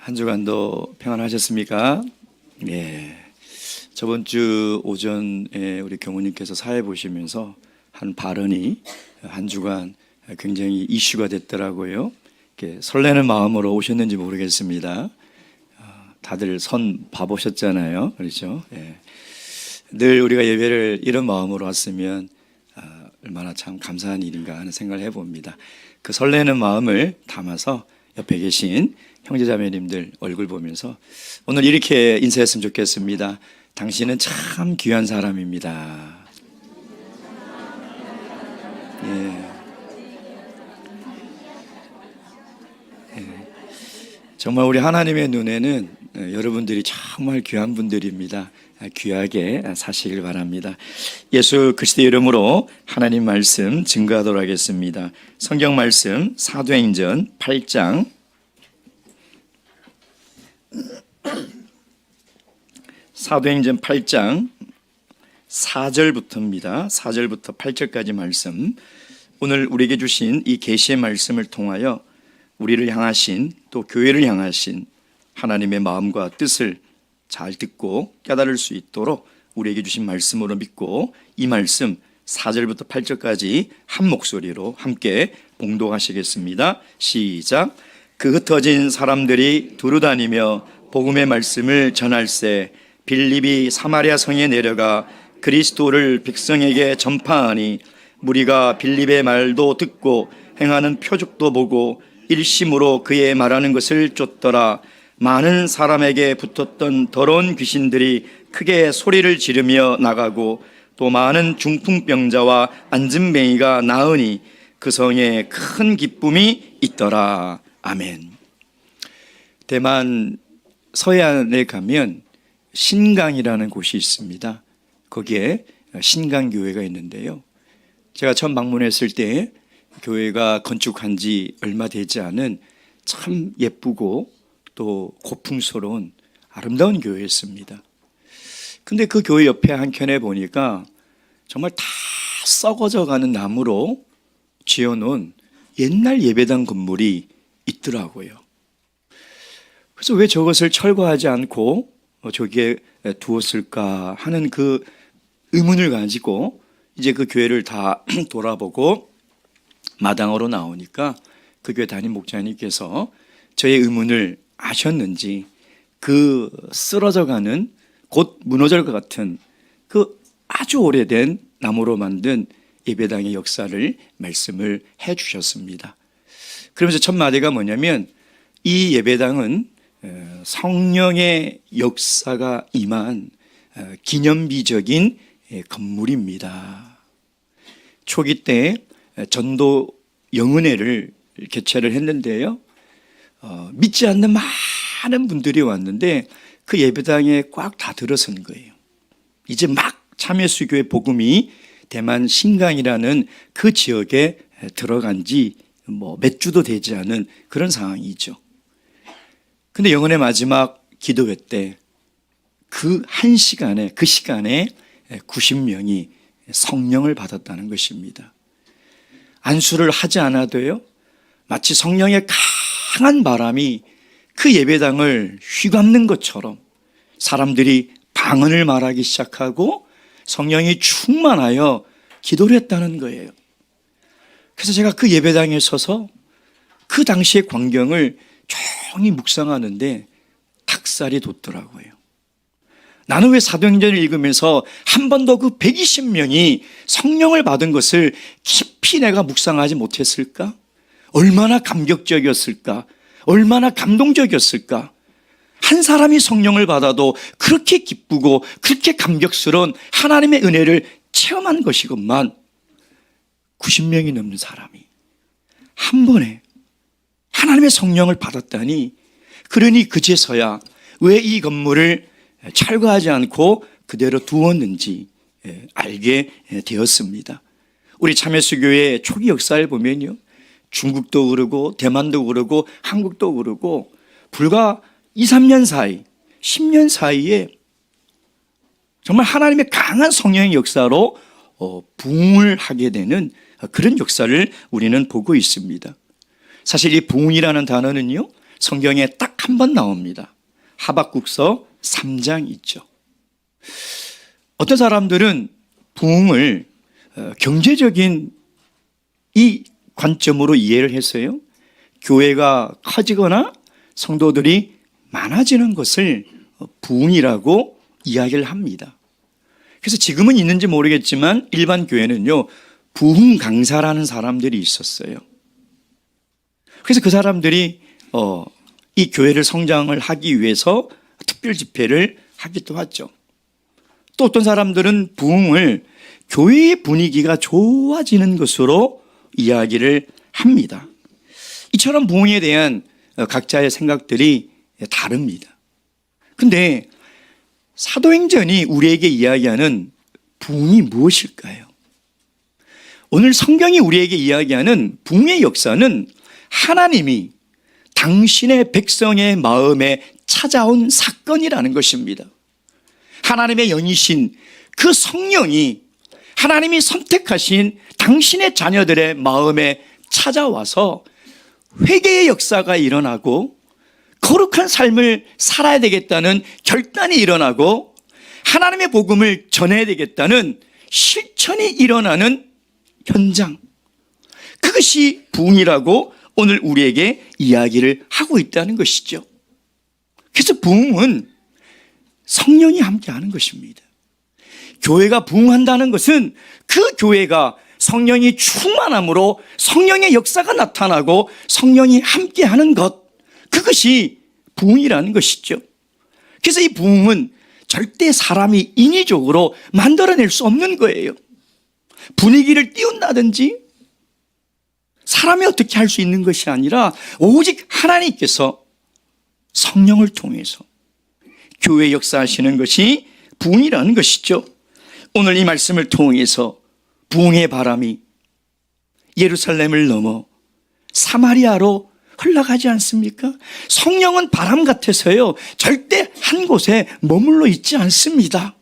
한 주간도 평안하셨습니까? 네. 저번 주 오전에 우리 교무님께서 사회 보시면서 한 발언이 한 주간 굉장히 이슈가 됐더라고요. 설레는 마음으로 오셨는지 모르겠습니다. 다들 선 봐보셨잖아요. 그렇죠? 네. 늘 우리가 예배를 이런 마음으로 왔으면 얼마나 참 감사한 일인가 하는 생각을 해봅니다. 그 설레는 마음을 담아서 옆에 계신 형제자매님들 얼굴 보면서 오늘 이렇게 인사했으면 좋겠습니다. 당신은 참 귀한 사람입니다. 예. 예. 정말 우리 하나님의 눈에는 여러분들이 정말 귀한 분들입니다. 귀하게 사시길 바랍니다. 예수 그리스도의 이름으로 하나님 말씀 증거하도록 하겠습니다. 성경 말씀 사도행전 8장 4절부터입니다. 4절부터 8절까지 말씀. 오늘 우리에게 주신 이 계시의 말씀을 통하여 우리를 향하신 또 교회를 향하신 하나님의 마음과 뜻을 잘 듣고 깨달을 수 있도록 우리에게 주신 말씀으로 믿고 이 말씀 4절부터 8절까지 한 목소리로 함께 봉독하시겠습니다. 시작. 그 흩어진 사람들이 두루다니며 복음의 말씀을 전할세 빌립이 사마리아 성에 내려가 그리스도를 백성에게 전파하니 무리가 빌립의 말도 듣고 행하는 표적도 보고 일심으로 그의 말하는 것을 쫓더라. 많은 사람에게 붙었던 더러운 귀신들이 크게 소리를 지르며 나가고 또 많은 중풍병자와 안진뱅이가 나으니 그 성에 큰 기쁨이 있더라. 아멘. 대만 서해안에 가면 신강이라는 곳이 있습니다. 거기에 신강교회가 있는데요. 제가 처음 방문했을 때 교회가 건축한 지 얼마 되지 않은 참 예쁘고 또 고풍스러운 아름다운 교회였습니다. 근데 그 교회 옆에 한켠에 보니까 정말 다 썩어져 가는 나무로 지어놓은 옛날 예배당 건물이 있더라고요. 그래서 왜 저것을 철거하지 않고 저기에 두었을까 하는 그 의문을 가지고 이제 그 교회를 다 돌아보고 마당으로 나오니까 그 교회 담임 목사님께서 저의 의문을 아셨는지 그 쓰러져가는 곧 무너질 것 같은 그 아주 오래된 나무로 만든 예배당의 역사를 말씀을 해 주셨습니다. 그러면서 첫 마디가 뭐냐면 이 예배당은 성령의 역사가 임한 기념비적인 건물입니다. 초기 때 전도 영은회를 개최를 했는데요. 믿지 않는 많은 분들이 왔는데 그 예배당에 꽉 다 들어선 거예요. 이제 막 참예수교회 복음이 대만 신강이라는 그 지역에 들어간 지 몇 주도 되지 않은 그런 상황이죠. 근데 영혼의 마지막 기도회 때 그 시간에 90명이 성령을 받았다는 것입니다. 안수를 하지 않아도요, 마치 성령의 강한 바람이 그 예배당을 휘감는 것처럼 사람들이 방언을 말하기 시작하고 성령이 충만하여 기도를 했다는 거예요. 그래서 제가 그 예배당에 서서 그 당시의 광경을 조용히 묵상하는데 닭살이 돋더라고요. 나는 왜 사도행전을 읽으면서 한 번도 그 120명이 성령을 받은 것을 깊이 내가 묵상하지 못했을까? 얼마나 감격적이었을까? 얼마나 감동적이었을까? 한 사람이 성령을 받아도 그렇게 기쁘고 그렇게 감격스러운 하나님의 은혜를 체험한 것이건만 90명이 넘는 사람이 한 번에 하나님의 성령을 받았다니, 그러니 그제서야 왜 이 건물을 철거하지 않고 그대로 두었는지 알게 되었습니다. 우리 참예수교회의 초기 역사를 보면요, 중국도 그러고 대만도 그러고 한국도 그러고 불과 2, 3년 사이 10년 사이에 정말 하나님의 강한 성령의 역사로 부흥을 하게 되는 그런 역사를 우리는 보고 있습니다. 사실 이 부흥이라는 단어는요, 성경에 딱 한 번 나옵니다. 하박국서 3장 있죠. 어떤 사람들은 부흥을 경제적인 이 관점으로 이해를 했어요. 교회가 커지거나 성도들이 많아지는 것을 부흥이라고 이야기를 합니다. 그래서 지금은 있는지 모르겠지만 일반 교회는요, 부흥 강사라는 사람들이 있었어요. 그래서 그 사람들이 이 교회를 성장을 하기 위해서 특별 집회를 하기도 하죠. 또 어떤 사람들은 부흥을 교회의 분위기가 좋아지는 것으로 이야기를 합니다. 이처럼 부흥에 대한 각자의 생각들이 다릅니다. 근데 사도행전이 우리에게 이야기하는 부흥이 무엇일까요? 오늘 성경이 우리에게 이야기하는 부흥의 역사는 하나님이 당신의 백성의 마음에 찾아온 사건이라는 것입니다. 하나님의 영이신 그 성령이 하나님이 선택하신 당신의 자녀들의 마음에 찾아와서 회개의 역사가 일어나고 거룩한 삶을 살아야 되겠다는 결단이 일어나고 하나님의 복음을 전해야 되겠다는 실천이 일어나는 현장, 그것이 부흥이라고 오늘 우리에게 이야기를 하고 있다는 것이죠. 그래서 부흥은 성령이 함께하는 것입니다. 교회가 부흥한다는 것은 그 교회가 성령이 충만함으로 성령의 역사가 나타나고 성령이 함께하는 것, 그것이 부흥이라는 것이죠. 그래서 이 부흥은 절대 사람이 인위적으로 만들어낼 수 없는 거예요. 분위기를 띄운다든지 사람이 어떻게 할 수 있는 것이 아니라 오직 하나님께서 성령을 통해서 교회 역사하시는 것이 부흥이라는 것이죠. 오늘 이 말씀을 통해서 부흥의 바람이 예루살렘을 넘어 사마리아로 흘러가지 않습니까? 성령은 바람 같아서요, 절대 한 곳에 머물러 있지 않습니다.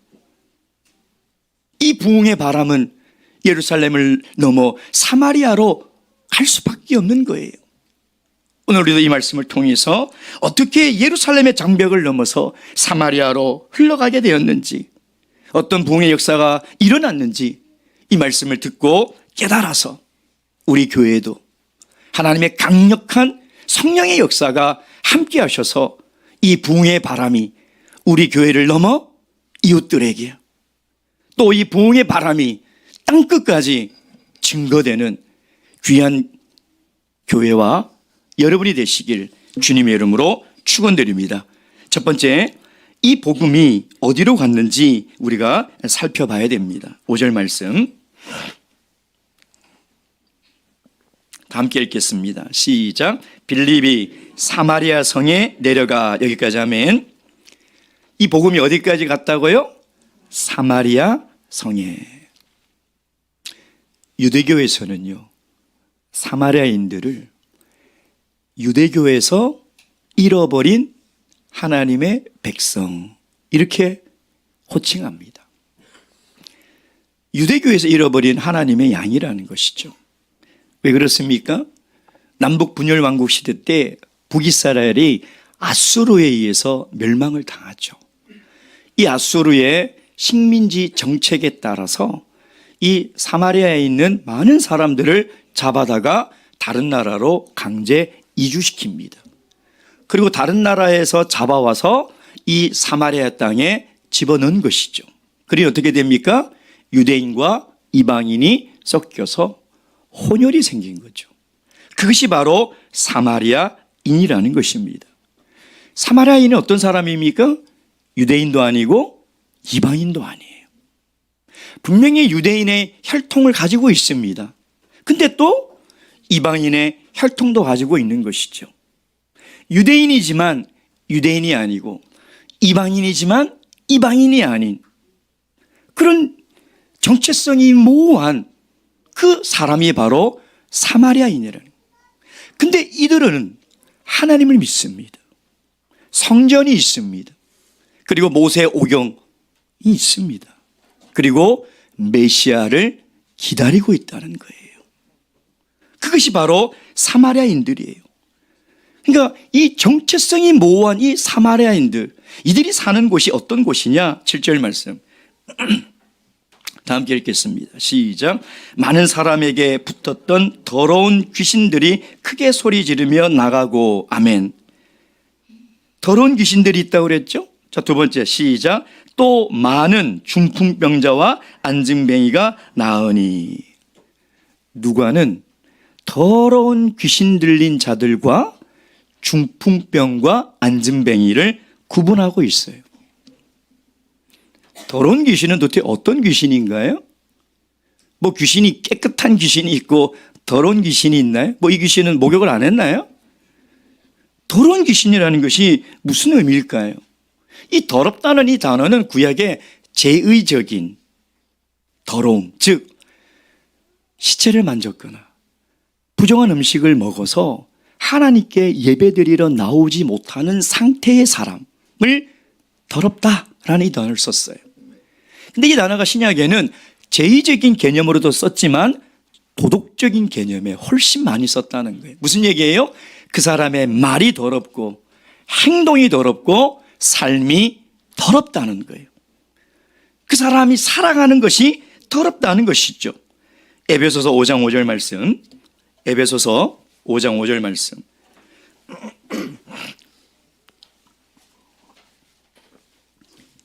이 부흥의 바람은 예루살렘을 넘어 사마리아로 갈 수밖에 없는 거예요. 오늘 우리도 이 말씀을 통해서 어떻게 예루살렘의 장벽을 넘어서 사마리아로 흘러가게 되었는지, 어떤 부흥의 역사가 일어났는지 이 말씀을 듣고 깨달아서 우리 교회에도 하나님의 강력한 성령의 역사가 함께 하셔서 이 부흥의 바람이 우리 교회를 넘어 이웃들에게, 또 이 부흥의 바람이 땅끝까지 증거되는 귀한 교회와 여러분이 되시길 주님의 이름으로 축원드립니다. 첫 번째, 이 복음이 어디로 갔는지 우리가 살펴봐야 됩니다. 5절 말씀 다 함께 읽겠습니다. 시작. 빌립이 사마리아 성에 내려가, 여기까지 하면 이 복음이 어디까지 갔다고요? 사마리아 성에. 유대교에서는요, 사마리아인들을 유대교에서 잃어버린 하나님의 백성, 이렇게 호칭합니다. 유대교에서 잃어버린 하나님의 양이라는 것이죠. 왜 그렇습니까? 남북 분열 왕국 시대 때 북이스라엘이 아수르에 의해서 멸망을 당하죠. 이 아수르의 식민지 정책에 따라서 이 사마리아에 있는 많은 사람들을 잡아다가 다른 나라로 강제 이주시킵니다. 그리고 다른 나라에서 잡아와서 이 사마리아 땅에 집어넣은 것이죠. 그리고 어떻게 됩니까? 유대인과 이방인이 섞여서 혼혈이 생긴 거죠. 그것이 바로 사마리아인이라는 것입니다. 사마리아인은 어떤 사람입니까? 유대인도 아니고 이방인도 아니에요. 분명히 유대인의 혈통을 가지고 있습니다. 근데 또 이방인의 혈통도 가지고 있는 것이죠. 유대인이지만 유대인이 아니고 이방인이지만 이방인이 아닌 그런 정체성이 모호한 그 사람이 바로 사마리아인이라는 거예요. 근데 이들은 하나님을 믿습니다. 성전이 있습니다. 그리고 모세 오경이 있습니다. 그리고 메시아를 기다리고 있다는 거예요. 그것이 바로 사마리아인들이에요. 그러니까 이 정체성이 모호한 이 사마리아인들, 이들이 사는 곳이 어떤 곳이냐? 7절 말씀. 다 함께 읽겠습니다. 시작. 많은 사람에게 붙었던 더러운 귀신들이 크게 소리 지르며 나가고. 아멘. 더러운 귀신들이 있다고 그랬죠? 자, 두 번째 시작. 또 많은 중풍병자와 안증뱅이가 나으니. 누가는 더러운 귀신 들린 자들과 중풍병과 안증뱅이를 구분하고 있어요. 더러운 귀신은 도대체 어떤 귀신인가요? 뭐 귀신이 깨끗한 귀신이 있고 더러운 귀신이 있나요? 뭐 이 귀신은 목욕을 안 했나요? 더러운 귀신이라는 것이 무슨 의미일까요? 이 더럽다는 이 단어는 구약의 제의적인 더러움, 즉 시체를 만졌거나 부정한 음식을 먹어서 하나님께 예배드리러 나오지 못하는 상태의 사람을 더럽다라는 이 단어를 썼어요. 근데 이 단어가 신약에는 제의적인 개념으로도 썼지만 도덕적인 개념에 훨씬 많이 썼다는 거예요. 무슨 얘기예요? 그 사람의 말이 더럽고 행동이 더럽고 삶이 더럽다는 거예요. 그 사람이 살아가는 것이 더럽다는 것이죠. 에베소서 5장 5절 말씀. 에베소서 5장 5절 말씀.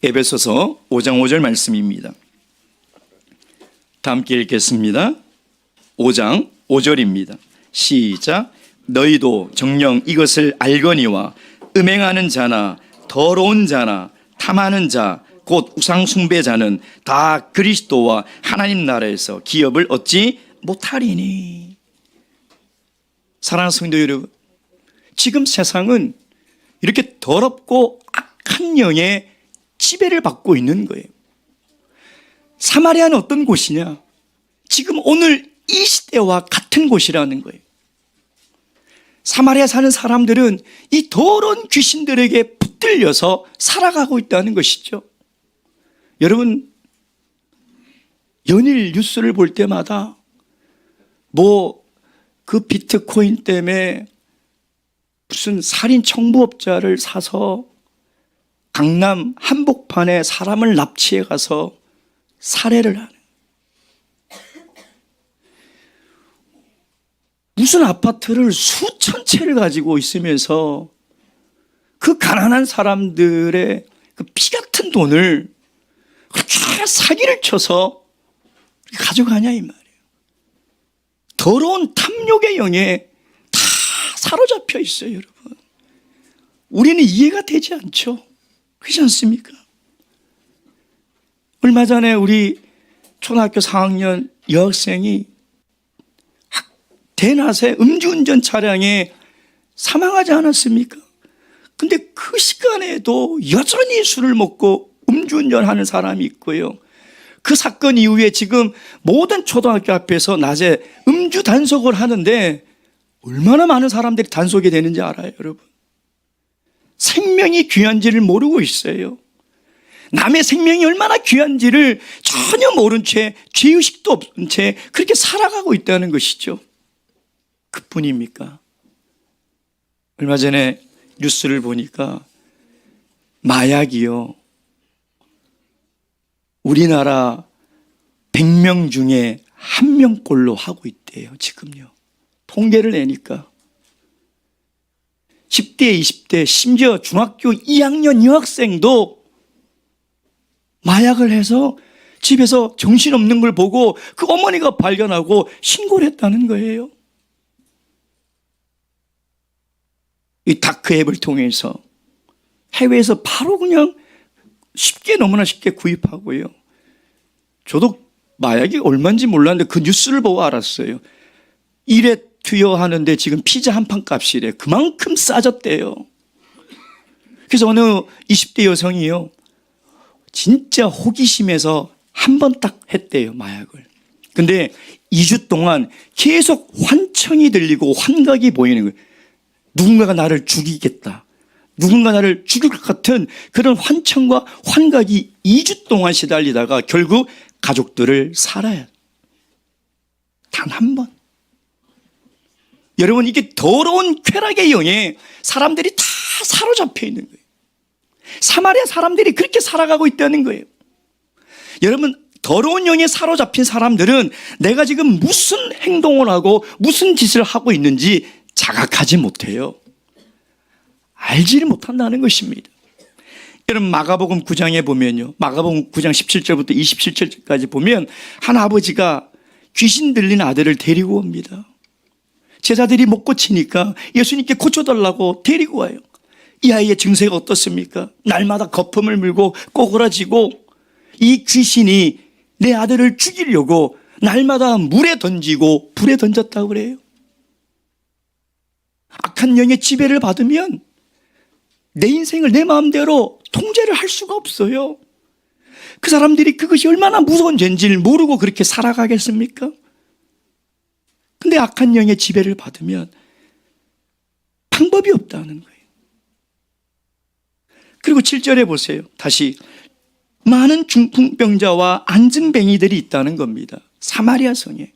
에베소서 5장 5절 말씀입니다. 다 함께 읽겠습니다. 5장 5절입니다. 시작. 너희도 정녕 이것을 알거니와 음행하는 자나 더러운 자나 탐하는 자 곧 우상 숭배자는 다 그리스도와 하나님 나라에서 기업을 얻지 못하리니. 사랑하는 성도 여러분, 지금 세상은 이렇게 더럽고 악한 영의 지배를 받고 있는 거예요. 사마리아는 어떤 곳이냐? 지금 오늘 이 시대와 같은 곳이라는 거예요. 사마리아 사는 사람들은 이 더러운 귀신들에게 붙들려서 살아가고 있다는 것이죠. 여러분, 연일 뉴스를 볼 때마다 그 비트코인 때문에 무슨 살인 청부업자를 사서 강남 한복판에 사람을 납치해 가서 살해를 하는, 무슨 아파트를 수천 채를 가지고 있으면서 그 가난한 사람들의 그 피 같은 돈을 그렇게 사기를 쳐서 가져가냐 이 말이에요. 더러운 탐욕의 영에 다 사로잡혀 있어요, 여러분. 우리는 이해가 되지 않죠. 그렇지 않습니까? 얼마 전에 우리 초등학교 4학년 여학생이 대낮에 음주운전 차량에 사망하지 않았습니까? 근데 그 시간에도 여전히 술을 먹고 음주운전하는 사람이 있고요. 그 사건 이후에 지금 모든 초등학교 앞에서 낮에 음주 단속을 하는데 얼마나 많은 사람들이 단속이 되는지 알아요, 여러분? 생명이 귀한지를 모르고 있어요. 남의 생명이 얼마나 귀한지를 전혀 모른 채, 죄의식도 없는 채 그렇게 살아가고 있다는 것이죠. 그뿐입니까? 얼마 전에 뉴스를 보니까 마약이요, 우리나라 100명 중에 1명꼴로 하고 있대요, 지금요. 통계를 내니까 10대, 20대, 심지어 중학교 2학년 여학생도 마약을 해서 집에서 정신없는 걸 보고 그 어머니가 발견하고 신고를 했다는 거예요. 이 다크앱을 통해서 해외에서 바로 그냥 쉽게, 너무나 쉽게 구입하고요. 저도 마약이 얼마인지 몰랐는데 그 뉴스를 보고 알았어요. 1회 투여하는데 지금 피자 한 판 값이래. 그만큼 싸졌대요. 그래서 어느 20대 여성이요, 진짜 호기심에서 한 번 딱 했대요, 마약을. 근데 2주 동안 계속 환청이 들리고 환각이 보이는 거예요. 누군가가 나를 죽이겠다, 누군가 나를 죽일 것 같은 그런 환청과 환각이 2주 동안 시달리다가 결국 가족들을 살아야, 단 한 번. 여러분, 이게 더러운 쾌락의 영에 사람들이 다 사로잡혀 있는 거예요. 사마리아 사람들이 그렇게 살아가고 있다는 거예요. 여러분, 더러운 영에 사로잡힌 사람들은 내가 지금 무슨 행동을 하고 무슨 짓을 하고 있는지 자각하지 못해요. 알지를 못한다는 것입니다. 여러분, 마가복음 9장에 보면요, 마가복음 9장 17절부터 27절까지 보면 한 아버지가 귀신 들린 아들을 데리고 옵니다. 제자들이 못 고치니까 예수님께 고쳐달라고 데리고 와요. 이 아이의 증세가 어떻습니까? 날마다 거품을 물고 꼬그라지고, 이 귀신이 내 아들을 죽이려고 날마다 물에 던지고 불에 던졌다고 그래요. 악한 영의 지배를 받으면 내 인생을 내 마음대로 통제를 할 수가 없어요. 그 사람들이 그것이 얼마나 무서운 죄인지를 모르고 그렇게 살아가겠습니까? 근데 악한 영의 지배를 받으면 방법이 없다는 거예요. 그리고 7절에 보세요. 다시 많은 중풍병자와 안증뱅이들이 있다는 겁니다. 사마리아 성에.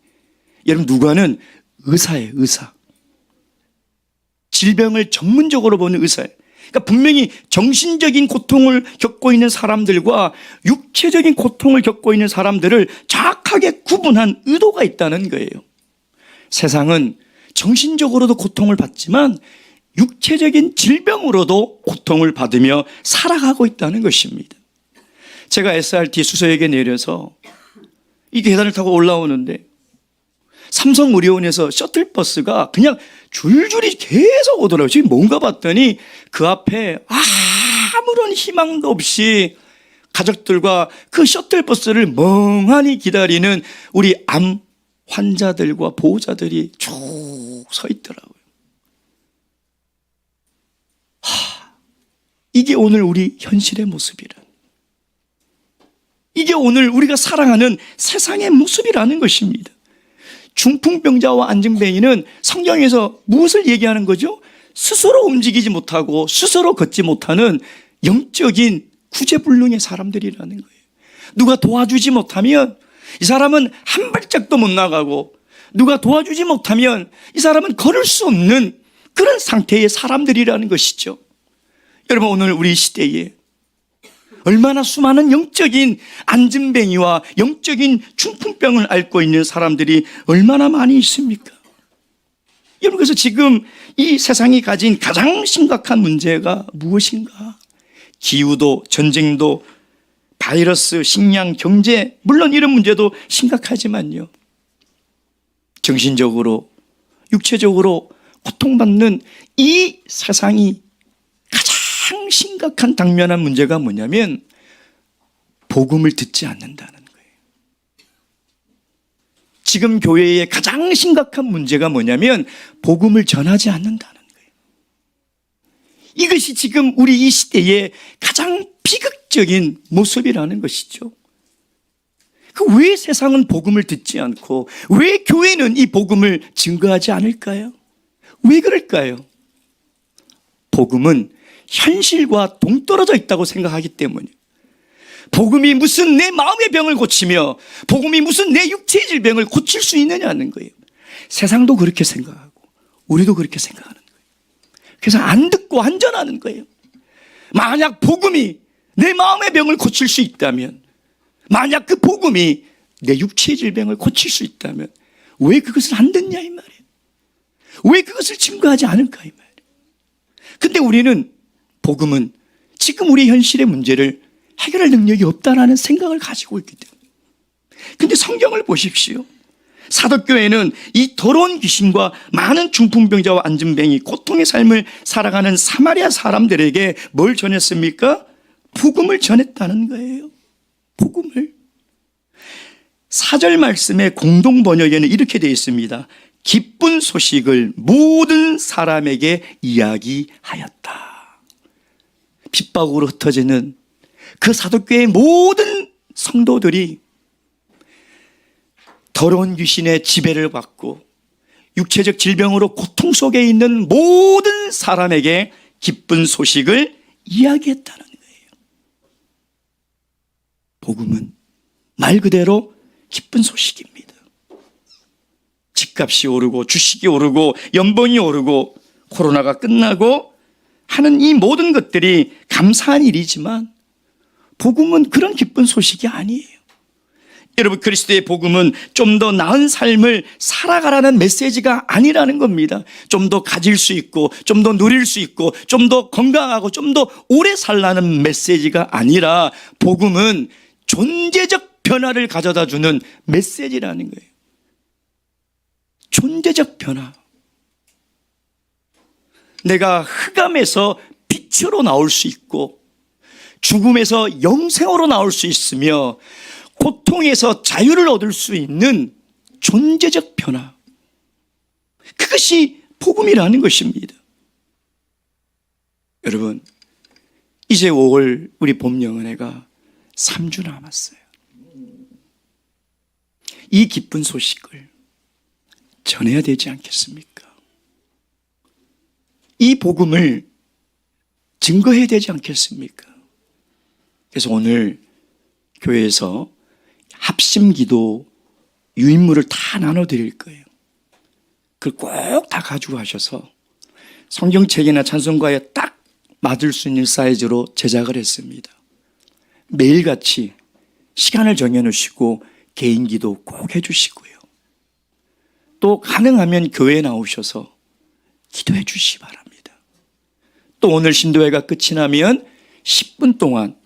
여러분, 누가는 의사예요, 의사. 질병을 전문적으로 보는 의사예요. 그러니까 분명히 정신적인 고통을 겪고 있는 사람들과 육체적인 고통을 겪고 있는 사람들을 정확하게 구분한 의도가 있다는 거예요. 세상은 정신적으로도 고통을 받지만 육체적인 질병으로도 고통을 받으며 살아가고 있다는 것입니다. 제가 SRT 수서역에 내려서 이 계단을 타고 올라오는데 삼성의료원에서 셔틀버스가 그냥 줄줄이 계속 오더라고요. 지금 뭔가 봤더니 그 앞에 아무런 희망도 없이 가족들과 그 셔틀버스를 멍하니 기다리는 우리 암 환자들과 보호자들이 쭉 서 있더라고요. 이게 오늘 우리 현실의 모습이란, 이게 오늘 우리가 살아가는 세상의 모습이라는 것입니다. 중풍병자와 안증뱅이는 성경에서 무엇을 얘기하는 거죠? 스스로 움직이지 못하고 스스로 걷지 못하는 영적인 구제불능의 사람들이라는 거예요. 누가 도와주지 못하면 이 사람은 한 발짝도 못 나가고, 누가 도와주지 못하면 이 사람은 걸을 수 없는 그런 상태의 사람들이라는 것이죠. 여러분, 오늘 우리 시대에 얼마나 수많은 영적인 안증뱅이와 영적인 중풍병을 앓고 있는 사람들이 얼마나 많이 있습니까? 여러분, 그래서 지금 이 세상이 가진 가장 심각한 문제가 무엇인가? 기후도, 전쟁도, 바이러스, 식량, 경제, 물론 이런 문제도 심각하지만요, 정신적으로, 육체적으로 고통받는 이 세상이 가장 심각한 당면한 문제가 뭐냐면 복음을 듣지 않는다는 거예요. 지금 교회의 가장 심각한 문제가 뭐냐면 복음을 전하지 않는다는 거예요. 이것이 지금 우리 이 시대의 가장 비극적인 모습이라는 것이죠. 왜 세상은 복음을 듣지 않고 왜 교회는 이 복음을 증거하지 않을까요? 왜 그럴까요? 복음은 현실과 동떨어져 있다고 생각하기 때문이에요. 복음이 무슨 내 마음의 병을 고치며 복음이 무슨 내 육체의 질병을 고칠 수 있느냐는 거예요. 세상도 그렇게 생각하고 우리도 그렇게 생각하는 거예요. 그래서 안 듣고 안전하는 거예요. 만약 복음이 내 마음의 병을 고칠 수 있다면, 만약 그 복음이 내 육체의 질병을 고칠 수 있다면 왜 그것을 안 듣냐 이 말이에요. 왜 그것을 증거하지 않을까 이 말이에요. 근데 우리는 복음은 지금 우리 현실의 문제를 해결할 능력이 없다라는 생각을 가지고 있기 때문에. 근데 성경을 보십시오. 사도교회는 이 더러운 귀신과 많은 중풍병자와 안증뱅이, 고통의 삶을 살아가는 사마리아 사람들에게 뭘 전했습니까? 복음을 전했다는 거예요. 복음을. 4절 말씀의 공동 번역에는 이렇게 되어 있습니다. 기쁜 소식을 모든 사람에게 이야기하였다. 핍박으로 흩어지는 그 사도교회의 모든 성도들이 더러운 귀신의 지배를 받고 육체적 질병으로 고통 속에 있는 모든 사람에게 기쁜 소식을 이야기했다는 거예요. 복음은 말 그대로 기쁜 소식입니다. 집값이 오르고 주식이 오르고 연봉이 오르고 코로나가 끝나고 하는 이 모든 것들이 감사한 일이지만 복음은 그런 기쁜 소식이 아니에요. 여러분, 그리스도의 복음은 좀 더 나은 삶을 살아가라는 메시지가 아니라는 겁니다. 좀 더 가질 수 있고 좀 더 누릴 수 있고 좀 더 건강하고 좀 더 오래 살라는 메시지가 아니라 복음은 존재적 변화를 가져다 주는 메시지라는 거예요. 존재적 변화. 내가 흑암에서 빛으로 나올 수 있고 죽음에서 영생으로 나올 수 있으며 고통에서 자유를 얻을 수 있는 존재적 변화. 그것이 복음이라는 것입니다. 여러분, 이제 5월 우리 봄영은회가 3주 남았어요. 이 기쁜 소식을 전해야 되지 않겠습니까? 이 복음을 증거해야 되지 않겠습니까? 그래서 오늘 교회에서 합심기도 유인물을 다 나눠드릴 거예요. 그걸 꼭 다 가지고 가셔서 성경책이나 찬송가에 딱 맞을 수 있는 사이즈로 제작을 했습니다. 매일같이 시간을 정해놓으시고 개인기도 꼭 해주시고요. 또 가능하면 교회에 나오셔서 기도해 주시기 바랍니다. 또 오늘 신도회가 끝이 나면 10분 동안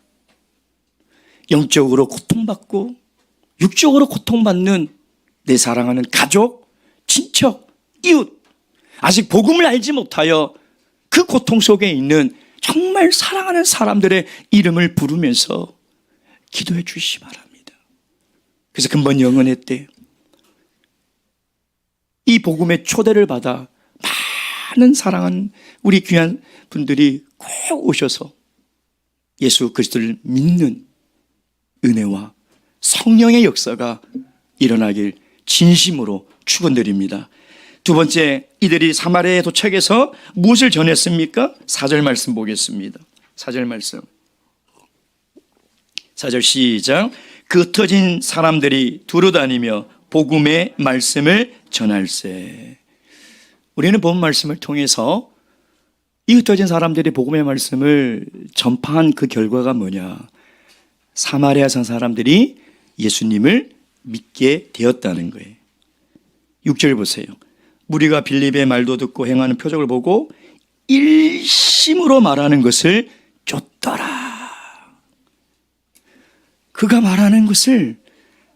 영적으로 고통받고 육적으로 고통받는 내 사랑하는 가족, 친척, 이웃, 아직 복음을 알지 못하여 그 고통 속에 있는 정말 사랑하는 사람들의 이름을 부르면서 기도해 주시기 바랍니다. 그래서 금번 영은회 때 이 복음의 초대를 받아 많은 사랑하는 우리 귀한 분들이 꼭 오셔서 예수 그리스도를 믿는 은혜와 성령의 역사가 일어나길 진심으로 축원드립니다. 두 번째, 이들이 사마리아에 도착해서 무엇을 전했습니까? 4절 말씀 보겠습니다. 4절 말씀. 4절 시작. 그 흩어진 사람들이 두루다니며 복음의 말씀을 전할세. 우리는 본 말씀을 통해서 이 흩어진 사람들이 복음의 말씀을 전파한 그 결과가 뭐냐? 사마리아 산 사람들이 예수님을 믿게 되었다는 거예요. 6절 보세요. 무리가 빌립의 말도 듣고 행하는 표적을 보고 일심으로 말하는 것을 쫓더라. 그가 말하는 것을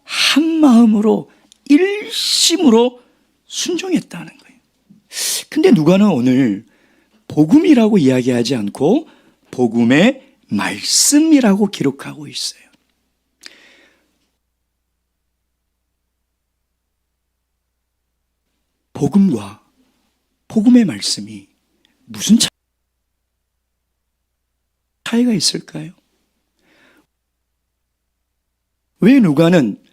한 마음으로 일심으로 순종했다는 거예요. 근데 누가는 오늘 복음이라고 이야기하지 않고 복음의 말씀이라고 기록하고 있어요. 복음과 복음의 말씀이 무슨 차이가 있을까요? 왜 누가는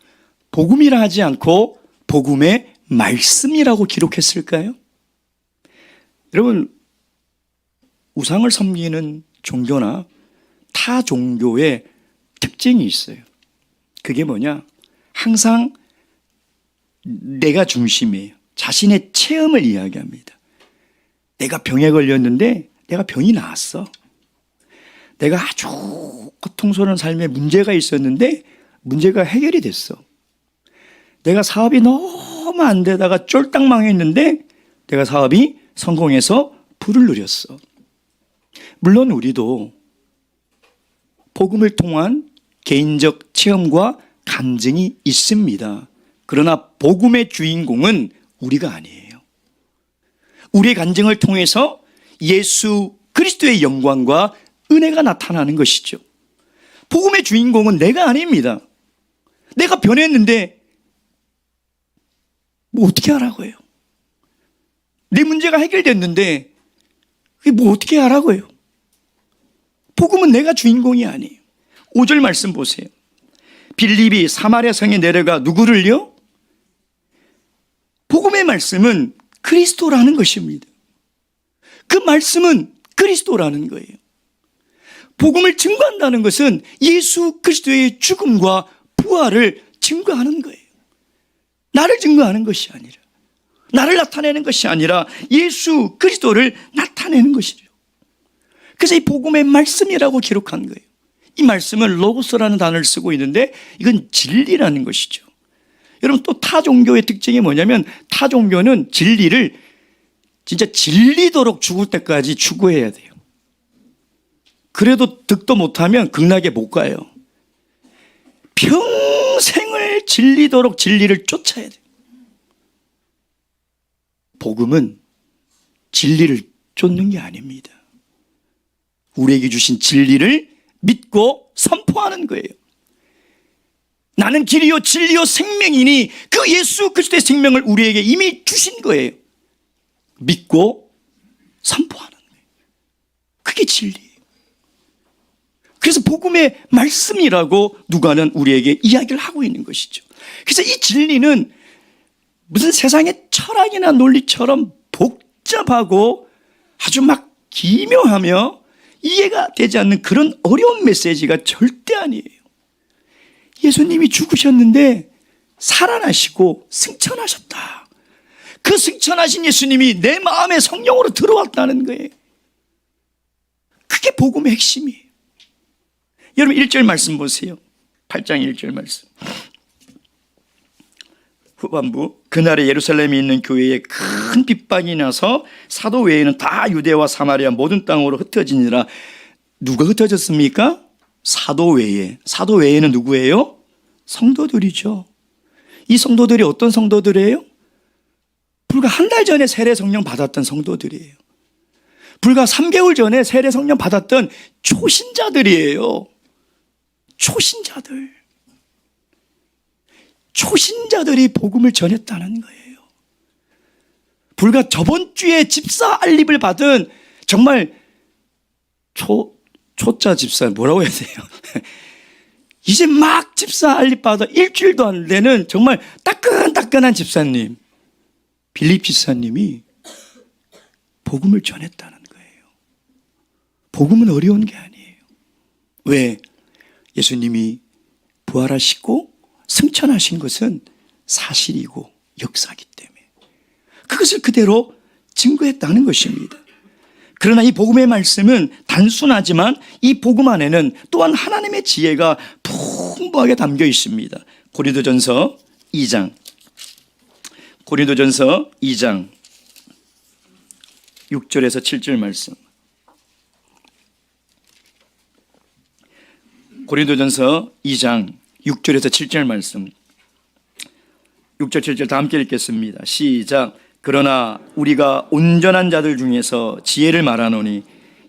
복음이라 하지 않고 복음의 말씀이라고 기록했을까요? 여러분, 우상을 섬기는 종교나 타 종교의 특징이 있어요. 그게 뭐냐? 항상 내가 중심이에요. 자신의 체험을 이야기합니다. 내가 병에 걸렸는데 내가 병이 나았어. 내가 아주 고통스러운 삶에 문제가 있었는데 문제가 해결이 됐어. 내가 사업이 너무 안 되다가 쫄딱 망했는데 내가 사업이 성공해서 부를 누렸어. 물론 우리도 복음을 통한 개인적 체험과 간증이 있습니다. 그러나 복음의 주인공은 우리가 아니에요. 우리의 간증을 통해서 예수 그리스도의 영광과 은혜가 나타나는 것이죠. 복음의 주인공은 내가 아닙니다. 내가 변했는데 뭐 어떻게 하라고요? 내 문제가 해결됐는데 그게 뭐 어떻게 하라고요? 복음은 내가 주인공이 아니에요. 5절 말씀 보세요. 빌립이 사마리아 성에 내려가 누구를요? 복음의 말씀은 그리스도라는 것입니다. 그 말씀은 그리스도라는 거예요. 복음을 증거한다는 것은 예수 그리스도의 죽음과 부활을 증거하는 거예요. 나를 증거하는 것이 아니라 나를 나타내는 것이 아니라 예수 그리스도를 나타내는 것이죠. 그래서 이 복음의 말씀이라고 기록한 거예요. 이 말씀은 로고스라는 단어를 쓰고 있는데 이건 진리라는 것이죠. 여러분, 또 타 종교의 특징이 뭐냐면 타 종교는 진리를 진짜 진리도록 죽을 때까지 추구해야 돼요. 그래도 득도 못하면 극락에 못 가요. 평생을 진리도록 진리를 쫓아야 돼요. 복음은 진리를 쫓는 게 아닙니다. 우리에게 주신 진리를 믿고 선포하는 거예요. 나는 길이요 진리요 생명이니 그 예수 그리스도의 생명을 우리에게 이미 주신 거예요. 믿고 선포하는 거예요. 그게 진리예요. 그래서 복음의 말씀이라고 누가는 우리에게 이야기를 하고 있는 것이죠. 그래서 이 진리는 무슨 세상의 철학이나 논리처럼 복잡하고 아주 막 기묘하며 이해가 되지 않는 그런 어려운 메시지가 절대 아니에요. 예수님이 죽으셨는데 살아나시고 승천하셨다. 그 승천하신 예수님이 내 마음에 성령으로 들어왔다는 거예요. 그게 복음의 핵심이에요. 여러분 1절 말씀 보세요. 8장 1절 말씀. 후반부, 그날에 예루살렘에 있는 교회에 큰 핍박이 나서 사도 외에는 다 유대와 사마리아 모든 땅으로 흩어지니라. 누가 흩어졌습니까? 사도 외에. 사도 외에는 누구예요? 성도들이죠. 이 성도들이 어떤 성도들이에요? 불과 한 달 전에 세례 성령 받았던 성도들이에요. 불과 3개월 전에 세례 성령 받았던 초신자들이에요. 초신자들. 초신자들이 복음을 전했다는 거예요. 불과 저번 주에 집사 알립을 받은 정말 초짜 집사, 뭐라고 해야 돼요? 이제 막 집사 알립 받아 일주일도 안 되는 정말 따끈따끈한 집사님, 빌립 집사님이 복음을 전했다는 거예요. 복음은 어려운 게 아니에요. 왜? 예수님이 부활하시고 승천하신 것은 사실이고 역사이기 때문에 그것을 그대로 증거했다는 것입니다. 그러나 이 복음의 말씀은 단순하지만 이 복음 안에는 또한 하나님의 지혜가 풍부하게 담겨 있습니다. 고린도전서 2장 6절에서 7절 말씀. 고린도전서 2장 6절에서 7절 말씀. 6절 7절 다 함께 읽겠습니다. 시작. 그러나 우리가 온전한 자들 중에서 지혜를 말하노니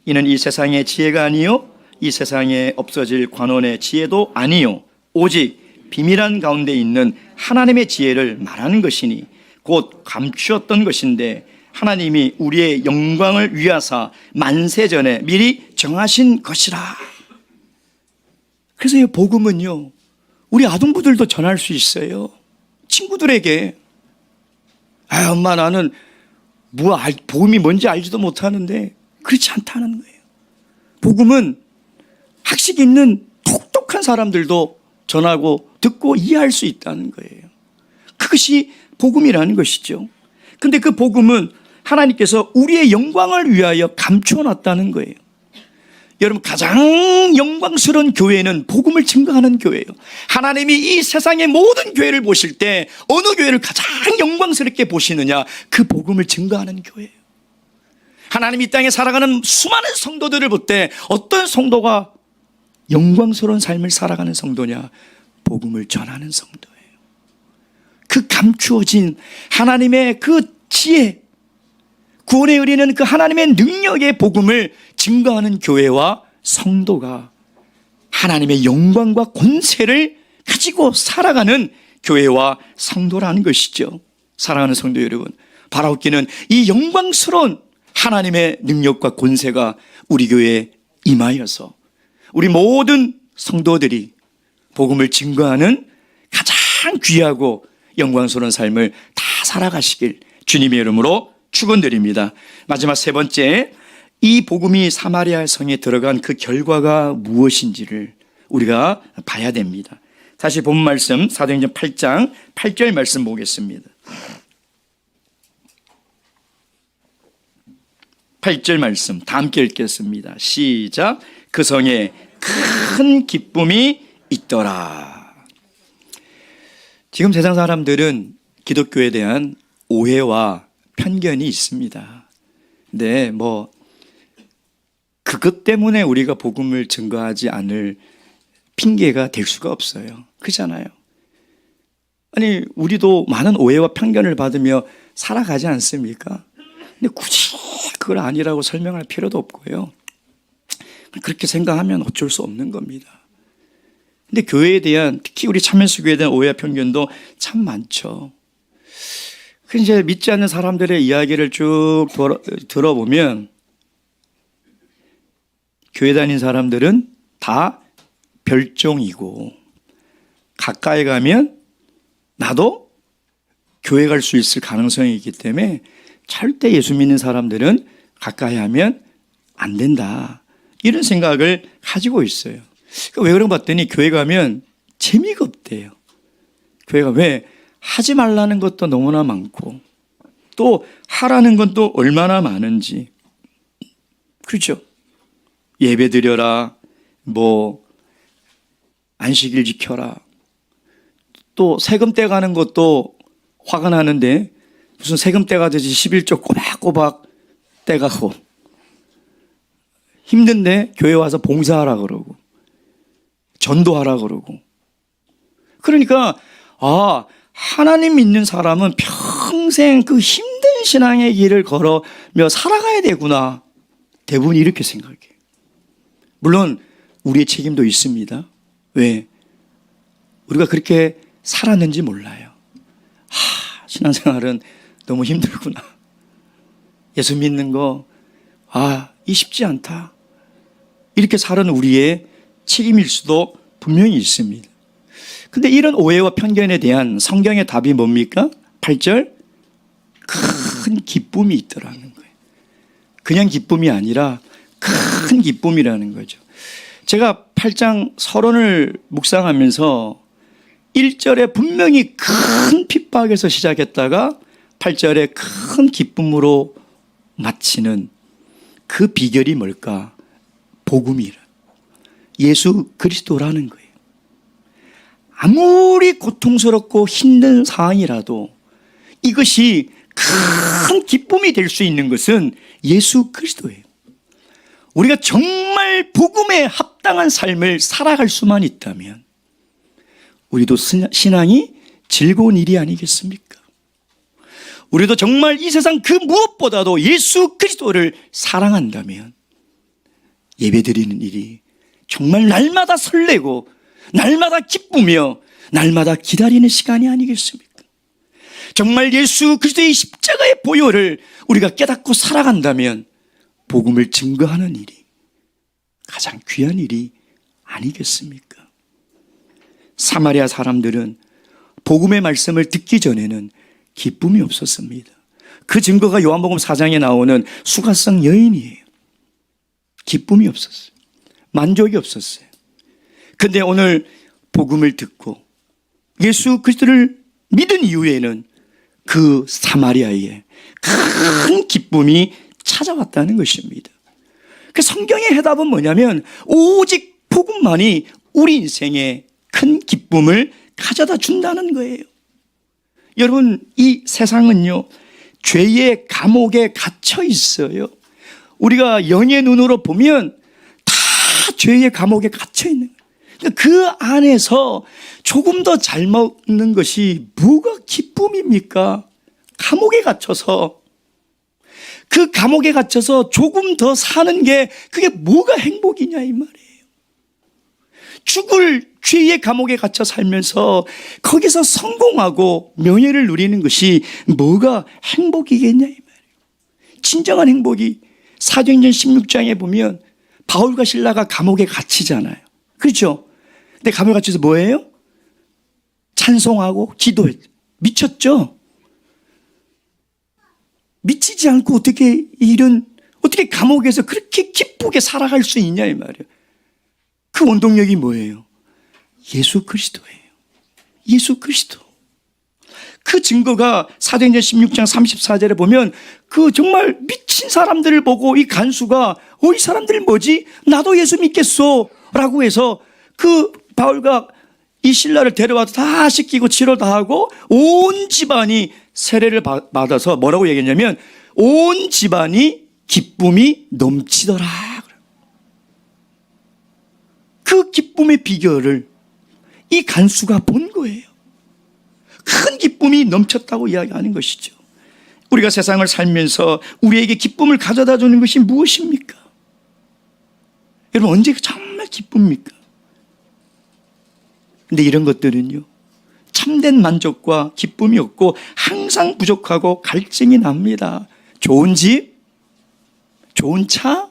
이는 이 세상의 지혜가 아니요 이 세상에 없어질 관원의 지혜도 아니요 오직 비밀한 가운데 있는 하나님의 지혜를 말하는 것이니 곧 감추었던 것인데 하나님이 우리의 영광을 위하사 만세전에 미리 정하신 것이라. 그래서 이 복음은요 우리 아동부들도 전할 수 있어요. 친구들에게 엄마 나는 복음이 뭔지 알지도 못하는데 그렇지 않다는 거예요. 복음은 학식 있는 똑똑한 사람들도 전하고 듣고 이해할 수 있다는 거예요. 그것이 복음이라는 것이죠. 근데 그 복음은 하나님께서 우리의 영광을 위하여 감춰놨다는 거예요. 여러분 가장 영광스러운 교회는 복음을 증거하는 교회예요. 하나님이 이 세상의 모든 교회를 보실 때 어느 교회를 가장 영광스럽게 보시느냐? 그 복음을 증거하는 교회예요. 하나님이 이 땅에 살아가는 수많은 성도들을 볼 때 어떤 성도가 영광스러운 삶을 살아가는 성도냐? 복음을 전하는 성도예요. 그 감추어진 하나님의 그 지혜, 구원에 이르는 그 하나님의 능력의 복음을 증거하는 교회와 성도가 하나님의 영광과 권세를 가지고 살아가는 교회와 성도라는 것이죠. 사랑하는 성도 여러분, 바라옵기는 이 영광스러운 하나님의 능력과 권세가 우리 교회에 임하여서 우리 모든 성도들이 복음을 증거하는 가장 귀하고 영광스러운 삶을 다 살아가시길 주님의 이름으로 축원드립니다. 마지막 세 번째, 이 복음이 사마리아 성에 들어간 그 결과가 무엇인지를 우리가 봐야 됩니다. 다시 본 말씀 사도행전 8장 8절 말씀 보겠습니다. 8절 말씀 다 함께 읽겠습니다. 시작. 그 성에 큰 기쁨이 있더라. 지금 세상 사람들은 기독교에 대한 오해와 편견이 있습니다. 근데 그것 때문에 우리가 복음을 증거하지 않을 핑계가 될 수가 없어요. 그렇잖아요. 아니, 우리도 많은 오해와 편견을 받으며 살아가지 않습니까? 근데 굳이 그걸 아니라고 설명할 필요도 없고요. 그렇게 생각하면 어쩔 수 없는 겁니다. 근데 교회에 대한, 특히 우리 참여수 교회에 대한 오해와 편견도 참 많죠. 이제 믿지 않는 사람들의 이야기를 쭉 들어보면 교회 다닌 사람들은 다 별종이고, 가까이 가면 나도 교회 갈 수 있을 가능성이 있기 때문에 절대 예수 믿는 사람들은 가까이 하면 안 된다, 이런 생각을 가지고 있어요. 왜 그런 거 봤더니 교회 가면 재미가 없대요. 교회가 왜? 하지 말라는 것도 너무나 많고 또 하라는 건 또 얼마나 많은지. 그렇죠? 예배 드려라, 안식일 지켜라, 또 세금 떼가는 것도 화가 나는데 무슨 세금 떼가듯이 11조 꼬박꼬박 떼가고, 힘든데 교회 와서 봉사하라 그러고 전도하라 그러고. 그러니까 하나님 믿는 사람은 평생 그 힘든 신앙의 길을 걸으며 살아가야 되구나, 대부분 이렇게 생각해요. 물론 우리의 책임도 있습니다. 왜? 우리가 그렇게 살았는지 몰라요. 신앙생활은 너무 힘들구나, 예수 믿는 거 이 쉽지 않다, 이렇게 사는 우리의 책임일 수도 분명히 있습니다. 근데 이런 오해와 편견에 대한 성경의 답이 뭡니까? 8절, 큰 기쁨이 있더라는 거예요. 그냥 기쁨이 아니라 큰 기쁨이라는 거죠. 제가 8장 서론을 묵상하면서 1절에 분명히 큰 핍박에서 시작했다가 8절에 큰 기쁨으로 마치는 그 비결이 뭘까? 복음이라, 예수 그리스도라는 거예요. 아무리 고통스럽고 힘든 상황이라도 이것이 큰 기쁨이 될 수 있는 것은 예수 그리스도예요. 우리가 정말 복음에 합당한 삶을 살아갈 수만 있다면 우리도 신앙이 즐거운 일이 아니겠습니까? 우리도 정말 이 세상 그 무엇보다도 예수 그리스도를 사랑한다면 예배드리는 일이 정말 날마다 설레고 날마다 기쁘며 날마다 기다리는 시간이 아니겠습니까? 정말 예수 그리스도의 십자가의 보혈을 우리가 깨닫고 살아간다면 복음을 증거하는 일이 가장 귀한 일이 아니겠습니까? 사마리아 사람들은 복음의 말씀을 듣기 전에는 기쁨이 없었습니다. 그 증거가 요한복음 4장에 나오는 수가성 여인이에요. 기쁨이 없었어요. 만족이 없었어요. 근데 오늘 복음을 듣고 예수 그리스도를 믿은 이후에는 그 사마리아에 큰 기쁨이 찾아왔다는 것입니다. 그 성경의 해답은 뭐냐면 오직 복음만이 우리 인생에 큰 기쁨을 가져다 준다는 거예요. 여러분, 이 세상은요, 죄의 감옥에 갇혀 있어요. 우리가 영의 눈으로 보면 다 죄의 감옥에 갇혀 있는 거예요. 그 안에서 조금 더 잘 먹는 것이 뭐가 기쁨입니까? 감옥에 갇혀서, 그 감옥에 갇혀서 조금 더 사는 게 그게 뭐가 행복이냐 이 말이에요. 죽을 죄의 감옥에 갇혀 살면서 거기서 성공하고 명예를 누리는 것이 뭐가 행복이겠냐 이 말이에요. 진정한 행복이 사도행전 16장에 보면 바울과 실라가 감옥에 갇히잖아요. 그렇죠? 근데 감옥에 갇혀서 뭐예요? 찬송하고 기도했죠. 미쳤죠? 미치지 않고 어떻게 감옥에서 그렇게 기쁘게 살아갈 수 있냐 이 말이에요. 그 원동력이 뭐예요? 예수 그리스도예요. 예수 그리스도. 그 증거가 사도행전 16장 34절에 보면 그 정말 미친 사람들을 보고 이 간수가 이 사람들 뭐지? 나도 예수 믿겠소 라고 해서 그 바울과 이 신라를 데려와서 다 씻기고 치료 다 하고 온 집안이 세례를 받아서 뭐라고 얘기했냐면 온 집안이 기쁨이 넘치더라. 그 기쁨의 비결을 이 간수가 본 거예요. 큰 기쁨이 넘쳤다고 이야기하는 것이죠. 우리가 세상을 살면서 우리에게 기쁨을 가져다 주는 것이 무엇입니까? 여러분, 언제 정말 기쁩니까? 근데 이런 것들은요, 참된 만족과 기쁨이 없고 항상 부족하고 갈증이 납니다. 좋은 집, 좋은 차,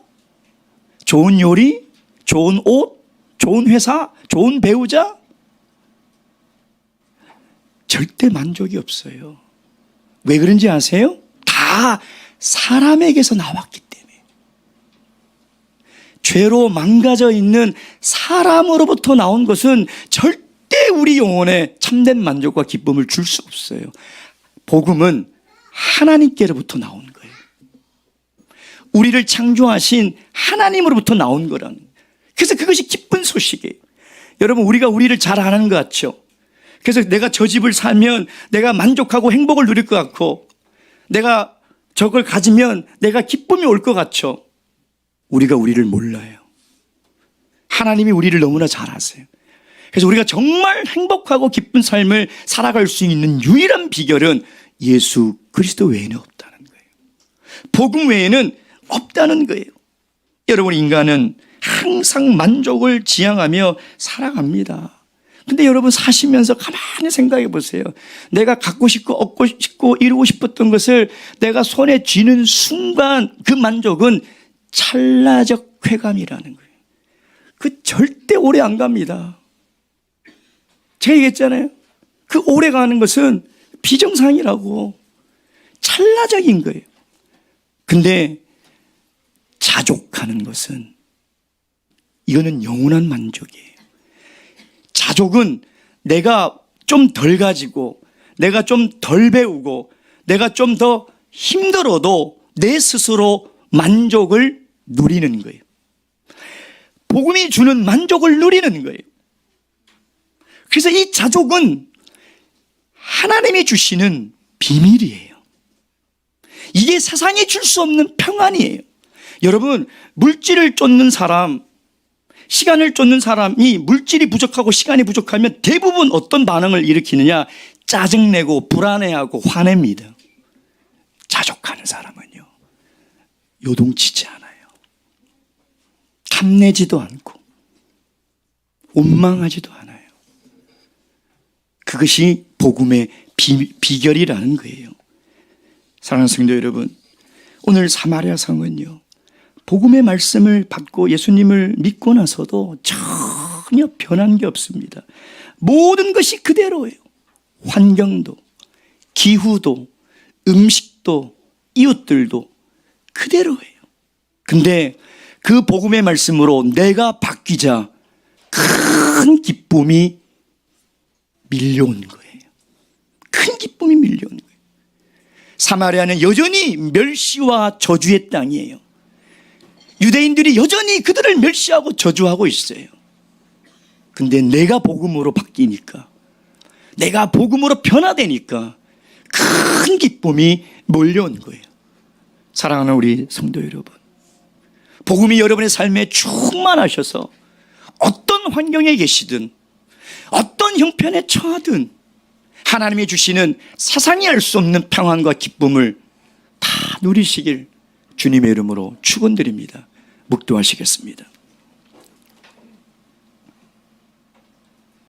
좋은 요리, 좋은 옷, 좋은 회사, 좋은 배우자, 절대 만족이 없어요. 왜 그런지 아세요? 다 사람에게서 나왔기 때문에. 죄로 망가져 있는 사람으로부터 나온 것은 절대 우리 영혼에 참된 만족과 기쁨을 줄 수 없어요. 복음은 하나님께로부터 나온 거예요. 우리를 창조하신 하나님으로부터 나온 거라는 거예요. 그래서 그것이 기쁜 소식이에요. 여러분, 우리가 우리를 잘 아는 것 같죠? 그래서 내가 저 집을 사면 내가 만족하고 행복을 누릴 것 같고, 내가 저걸 가지면 내가 기쁨이 올 것 같죠? 우리가 우리를 몰라요. 하나님이 우리를 너무나 잘 아세요. 그래서 우리가 정말 행복하고 기쁜 삶을 살아갈 수 있는 유일한 비결은 예수 그리스도 외에는 없다는 거예요. 복음 외에는 없다는 거예요. 여러분, 인간은 항상 만족을 지향하며 살아갑니다. 근데 여러분, 사시면서 가만히 생각해 보세요. 내가 갖고 싶고 얻고 싶고 이루고 싶었던 것을 내가 손에 쥐는 순간 그 만족은 찰나적 쾌감이라는 거예요. 그 절대 오래 안 갑니다. 제가 얘기했잖아요. 그 오래 가는 것은 비정상이라고. 찰나적인 거예요. 근데 자족하는 것은 이거는 영원한 만족이에요. 자족은 내가 좀 덜 가지고, 내가 좀 덜 배우고, 내가 좀 더 힘들어도 내 스스로 만족을 누리는 거예요. 복음이 주는 만족을 누리는 거예요. 그래서 이 자족은 하나님이 주시는 비밀이에요. 이게 세상이 줄 수 없는 평안이에요. 여러분, 물질을 쫓는 사람, 시간을 쫓는 사람이 물질이 부족하고 시간이 부족하면 대부분 어떤 반응을 일으키느냐? 짜증내고 불안해하고 화냅니다. 자족하는 사람은요, 요동치지 않아요. 탐내지도 않고 원망하지도 않아요. 그것이 복음의 비결이라는 거예요. 사랑하는 성도 여러분, 오늘 사마리아 성은요, 복음의 말씀을 받고 예수님을 믿고 나서도 전혀 변한 게 없습니다. 모든 것이 그대로예요. 환경도, 기후도, 음식도, 이웃들도 그대로예요. 근데 그 복음의 말씀으로 내가 바뀌자 큰 기쁨이 밀려온 거예요. 큰 기쁨이 밀려온 거예요. 사마리아는 여전히 멸시와 저주의 땅이에요. 유대인들이 여전히 그들을 멸시하고 저주하고 있어요. 근데 내가 복음으로 바뀌니까, 내가 복음으로 변화되니까 큰 기쁨이 몰려온 거예요. 사랑하는 우리 성도 여러분, 복음이 여러분의 삶에 충만하셔서 어떤 환경에 계시든 어떤 형편에 처하든 하나님이 주시는 세상이 알 수 없는 평안과 기쁨을 다 누리시길 주님의 이름으로 축원드립니다. 묵도하시겠습니다.